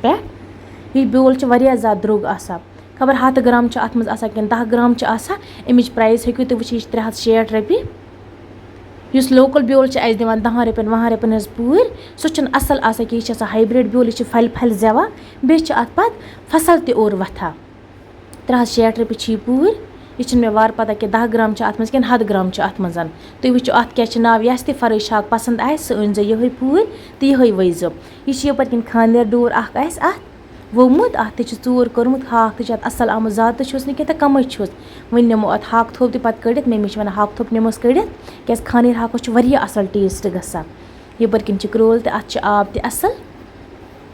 پٮ۪ٹھ یہِ بیول چھِ واریاہ زیادٕ درٛوٚگ آسان خبر 100 گرٛام چھِ اَتھ منٛز آسان کِنہٕ 10 گرٛام چھِ آسان اَمِچ پرٛایِس ہیٚکِو تُہۍ وٕچھِتھ یہِ چھِ 360 رۄپیہِ یُس لوکَل بیول چھِ اَسہِ دِوان 10 رۄپیَن 20 رۄپیَن حظ پوٗرۍ سُہ چھُنہٕ اَصٕل آسان کینٛہہ یہِ چھِ آسان ہایبرِڈ بیول یہِ چھِ پھلہِ زٮ۪وان بیٚیہِ چھِ اَتھ پَتہٕ فصل تہِ اورٕ وۄتھان 360 رۄپیہِ چھِ یہِ پوٗرۍ یہِ چھِنہٕ مےٚ وارٕ پَتہ کہِ 10 گرٛام چھِ اَتھ منٛز کِنہٕ 100 گرٛام چھِ اَتھ منٛز تُہۍ وٕچھِو اَتھ کیٛاہ چھِ ناو یَس تہِ فرٲشۍ ہاکھ پَسنٛد آسہِ سُہ أنۍزیو یِہوٚے پوٗرۍ تہٕ یِہوٚے ؤسۍزیو یہِ چھِ یَپٲرۍ کِنۍ خانٛدر ڈوٗر اَکھ اَسہِ اَتھ ووٚمُت اَتھ تہِ چھِ ژوٗر کوٚرمُت ہاکھ تہِ چھِ اَتھ اَصٕل آمُت زیادٕ تہِ چھُس نہٕ کینٛہہ تہٕ کَمٕے چھُس وۄنۍ نِمو اَتھ ہاکہٕ تھوٚپ تہِ پَتہٕ کٔڑِتھ مٔمی چھِ وَنان ہاکہٕ تھوٚپ نِموس کٔڑِتھ کیٛازِ خانٕرۍ ہاکَس چھُ واریاہ اَصٕل ٹیسٹ گژھان یَپٲرۍ کِنۍ چھِ کرٛول تہِ اَتھ چھِ آب تہِ اَصٕل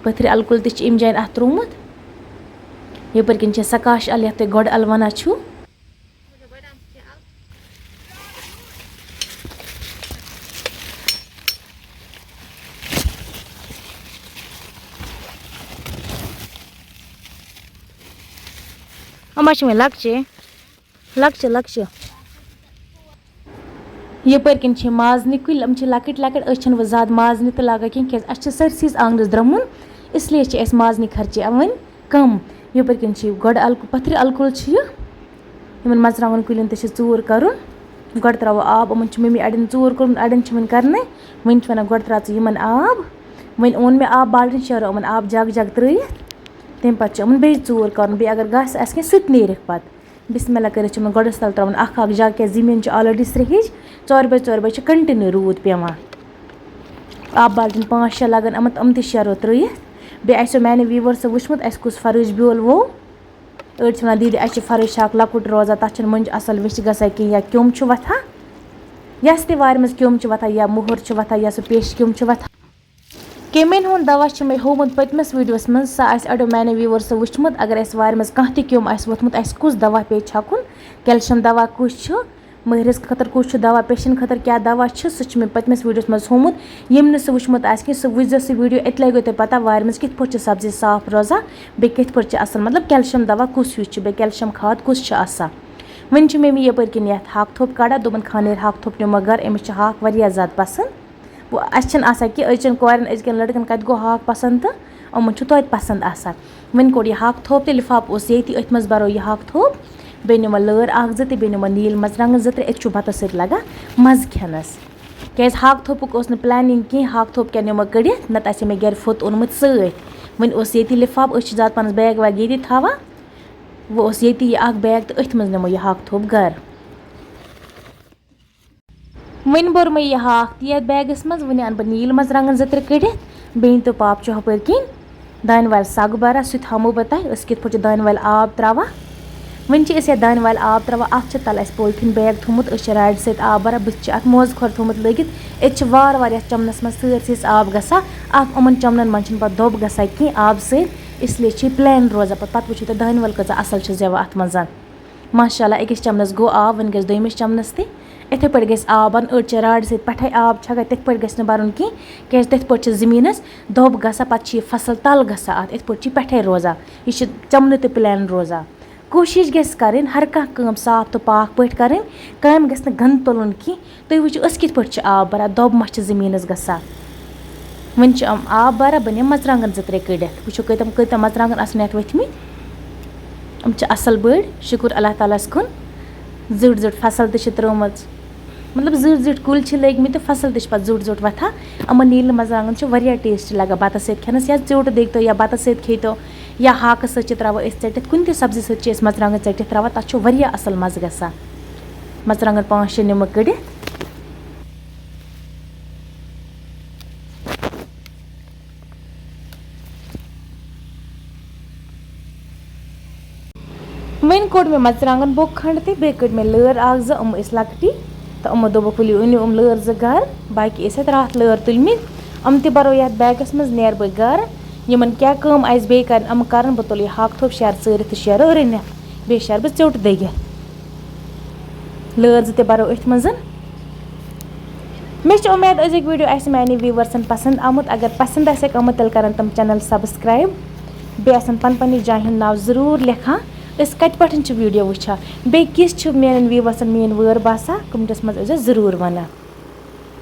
پٔتھرِ اَلہٕ کُل تہِ چھِ اَمہِ جایہِ اَتھ ترٛوومُت یَپٲرۍ کِنۍ چھِ سکاش اَلہٕ یَتھ تُہۍ گۄڈٕ اَلہٕ وَنان چھُو یِم چھِ وۄنۍ لۄکچہِ یَپٲرۍ کِنۍ چھِ مازنہِ کُلۍ یِم چھِ لۄکٕٹۍ لۄکٕٹۍ أسۍ چھِنہٕ وۄنۍ زیادٕ مازنہِ تہِ لاگان کینٛہہ کیٛازِ اَسہِ چھِ سٲرسٕے آنٛگنَس درٛمُن اِسلیے چھِ اَسہِ مازنہِ خرچہِ وۄنۍ کَم یَپٲرۍ کِنۍ چھِ گۄڈٕ اَلہٕ پٔتھرِ اَلہٕ کُل چھِ یہِ یِمَن مَرژٕوانٛگَن کُلٮ۪ن تہِ چھِ ژوٗر کَرُن گۄڈٕ ترٛاوو آب یِمَن چھِ مٔمی اَڑٮ۪ن ژوٗر کوٚرمُت اَڑٮ۪ن چھِ وۄنۍ کَرنَے وۄنۍ چھِ وَنان گۄڈٕ ترٛاو ژٕ یِمَن آب وۄنۍ اوٚن مےٚ آب بالٹیٖن شیرو یِمَن آب جگ ترٛٲیِتھ تمہِ پَتہٕ چھِ یِمَن بیٚیہِ ژوٗر کَرُن بیٚیہِ اگر گاسہٕ آسہِ کینٛہہ سُہ تہِ نیرِکھ پَتہٕ بِسمہِ اللہ کٔرِتھ چھِ یِمَن گۄڈَس تَل ترٛاوُن اَکھ جگ کیٛازِ زٔمیٖن چھِ آلریڈی سرٛیٚہِج 4 بجے چھِ کَنٹِنیوٗ روٗد پٮ۪وان آب بالٹیٖن 5-6 لَگَن یِم تہِ شیرو ترٛٲیِتھ بیٚیہِ آسیو میٛانہِ ویٖوٲرسو وٕچھمُت اَسہِ کُس فرٲش بیول ووٚو أڑۍ چھِ وَنان دیٖدی اَسہِ چھِ فرٲشۍ ہاکھ لۄکُٹ روزان تَتھ چھِنہٕ مٔنٛجۍ اَصٕل وِچھِ گژھان کینٛہہ یا کیوٚم چھُ وۄتھان یَس تہِ وارِ منٛز کیوٚم چھُ وۄتھان یا موٚہَر چھُ وۄتھان یا سُہ پیشہِ کیوٚم چھُ وۄتھان کیٚمٮ۪ن ہُنٛد دَوا چھِ مےٚ ہومُت پٔتمِس ویٖڈیوَس منٛز سُہ آسہِ اَڑیو میٛانیو ویٖوٲرسو وٕچھمُت اگر اَسہِ وارِ منٛز کانٛہہ تہِ کیوٚم آسہِ ووٚتھمُت اَسہِ کُس دَوا پیٚیہِ چھَکُن کیلشَم دَوا کُس چھُ مٔہرِس خٲطرٕ کُس چھُ دَوا پیشَن خٲطرٕ کیٛاہ دَوا چھُ سُہ چھُ مےٚ پٔتمِس ویٖڈیوَس منٛز ہومُت ییٚمۍ نہٕ سُہ وٕچھمُت آسہِ کینٛہہ سُہ وٕچھزیو سُہ ویٖڈیو اَتہِ لَگیو تۄہہِ پَتہ وارِ منٛز کِتھ پٲٹھۍ چھِ سبزی صاف روزان بیٚیہِ کِتھ پٲٹھۍ چھِ اَصٕل مطلب کیلشَم دَوا کُس ہیوٗ چھُ بیٚیہِ کیلشَم کھاد کُس چھُ آسان وۄنۍ چھِ مےٚ یَپٲرۍ کِنۍ یَتھ ہاکہٕ تھوٚپ کَڑان دوٚپُن خانٕرۍ ہاکہٕ تھوٚپ نِمو گَرٕ أمِس چھِ ہاکھ واریاہ زیادٕ پَسنٛد وۄنۍ اَسہِ چھِنہٕ آسان کہِ أزچَن کورٮ۪ن أزکٮ۪ن لٔڑکَن کَتہِ گوٚو ہاکھ پَسنٛد تہٕ یِمَن چھُ توتہِ پَسنٛد آسان وۄنۍ کوٚڑ یہِ ہاکہٕ تھوٚپ تہِ لِفاف اوس ییٚتی أتھۍ منٛز بَرو یہِ ہاکہٕ تھوٚپ بیٚیہِ نِمو لٲر 1-2 تہٕ بیٚیہِ نِمو نیٖل مَرژٕوانٛگَن 2-3 أتۍ چھُ بَتَس سۭتۍ لَگان مَزٕ کھٮ۪نَس کیٛازِ ہاکہٕ تھوٚپُک اوس نہٕ پٕلینِنٛگ کینٛہہ ہاکہٕ تھوٚپ کیٛاہ نِمو کٔڑِتھ نَتہٕ آسہِ ہے مےٚ گَرِ فوٚت اوٚنمُت سۭتۍ وۄنۍ اوس ییٚتی لِفاف أسۍ چھِ زیادٕ پَہنَس بیگ ویگ ییٚتی تھاوان وۄنۍ اوس ییٚتی یہِ اَکھ بیگ تہٕ أتھۍ منٛز نِمو یہِ ہاکہٕ تھوٚپ گَرٕ وۄنۍ بوٚر مےٚ یہِ ہاکھ تہِ یَتھ بیگَس منٛز وۄنۍ اَنہٕ بہٕ نیٖل مَرژٕوانٛگَن 2-3 کٔڑِتھ بیٚنہِ تہٕ پاپہٕ چھُ ہُپٲرۍ کِنۍ دانہِ وَل سَگ بَران سُہ تہِ ہاومو بہٕ تۄہہِ أسۍ کِتھ پٲٹھۍ چھِ دانہِ وَلہِ آب ترٛاوان وۄنۍ چھِ أسۍ یَتھ دانہِ وَلہِ آب ترٛاوان اَتھ چھِ تَلہٕ اَسہِ پولتھیٖن بیگ تھوٚمُت أسۍ چھِ راڑِ سۭتۍ آب بَران بٕتھِ چھِ اَتھ موزٕ کھۄر تھوٚمُت لٲگِتھ أتۍ چھِ وارٕ یَتھ چَمنَس منٛز سٲرسٕے آب گژھان اَتھ یِمَن چَمنَن منٛز چھِنہٕ پَتہٕ دۄب گژھان کینٛہہ آبہٕ سۭتۍ اِسلیے چھِ یہِ پٕلین روزان پَتہٕ وٕچھِو تُہۍ دانہِ وَل کۭژاہ اَصٕل چھِ زٮ۪وان اَتھ منٛز ماشاء اللہ أکِس چَمنَس گوٚو آب وۄنۍ گژھِ دوٚیمِس چَمنَس تہِ اِتھَے پٲٹھۍ گژھِ آب بَرُن أڑۍ چھِ راڑِ سۭتۍ پٮ۪ٹھَے آب چھَکان تِتھ پٲٹھۍ گژھِ نہٕ بَرُن کینٛہہ کیٛازِ تِتھ پٲٹھۍ چھِ زٔمیٖنَس دۄب گژھان پَتہٕ چھِ یہِ فصٕل تَل گژھان اَتھ اِتھ پٲٹھۍ چھِ یہِ پٮ۪ٹھَے روزان یہِ چھِ چَمنہٕ تہِ پٕلین روزان کوٗشِش گژھِ کَرٕنۍ ہر کانٛہہ کٲم صاف تہٕ پاک پٲٹھۍ کَرٕنۍ کامہِ گژھِ نہٕ گنٛدٕ تُلُن کینٛہہ تُہۍ وٕچھِو أسۍ کِتھ پٲٹھۍ چھِ آب بَران دۄب ما چھِ زٔمیٖنَس گژھان وۄنۍ چھِ یِم آب بَران بہٕ نِمہٕ مَرژٕوانٛگَن 2-3 کٔڑِتھ وٕچھو کۭتیاہ مَرژٕوانٛگَن آسَن یَتھ ؤتھمٕتۍ یِم چھِ اَصٕل بٔڑۍ شُکُر اللہ تعالیٰ ہَس کُن زٔٹۍ فصٕل تہِ چھِ ترٛٲومٕژ مطلب زٔٹۍ کُلۍ چھِ لٔگۍمٕتۍ تہٕ فصٕل تہِ چھِ پَتہٕ زوٚٹ وۄتھان یِمَن نیٖلہٕ مَرژٕوانٛگَن چھِ واریاہ ٹیسٹ لَگان بَتَس سۭتۍ کھٮ۪نَس یا ژیوٚٹ دِگتو یا بَتَس سۭتۍ کھیٚتو یا ہاکَس سۭتۍ چھِ ترٛاوان أسۍ ژٔٹِتھ کُنہِ تہِ سبزی سۭتۍ چھِ أسۍ مَرژٕوانٛگَن ژٔٹِتھ ترٛاوان تَتھ چھُ واریاہ اَصٕل مَزٕ گژھان مَرژٕوانٛگَن 5-6 نِمہٕ کٔڑِتھ وۄنۍ کوٚڑ مےٚ مَرژٕوانٛگَن بوٚکھ کھنٛڈ تہِ بیٚیہِ کٔڑۍ مےٚ لٲر 1-2 یِم ٲسۍ لۄکٹی تہٕ یِمو دوٚپُکھ ؤلِو أنِو یِم لٲر 2 گَرٕ باقٕے ٲسۍ اَتھ راتھ لٲر تُلمٕتۍ یِم تہِ بَرو یَتھ بیگَس منٛز نیرٕ بہٕ گَرٕ یِمَن کیٛاہ کٲم آسہِ بیٚیہِ کَرٕنۍ یِم کَرَن بہٕ تُلہٕ یہِ ہاکہٕ تھوٚپ شیرٕ ژٲرِتھ تہٕ شیرٕ رٔنِتھ بیٚیہِ شیرٕ بہٕ ژیوٚٹ دٔگِتھ لٲر 2 تہِ بَرو أتھۍ منٛز مےٚ چھِ اُمید أزیُک ویٖڈیو آسہِ میٛانہِ ویٖوَرسَن پَسنٛد آمُت اگر پَسنٛد آسٮ۪کھ آمُت تیٚلہِ کَرَن تِم چَنَل سَبسکرایب بیٚیہِ آسَن پنٛنہِ جایہِ ہُنٛد ناو ضروٗر لیکھان أسۍ کَتہِ پٮ۪ٹھ چھِ ویٖڈیو وٕچھان بیٚیہِ کِژھ چھِ میٛانٮ۪ن ویٖوَرسَن میٛٲنۍ وٲر باسان کَمنٹَس منٛز ٲسۍزیو ضروٗر وَنان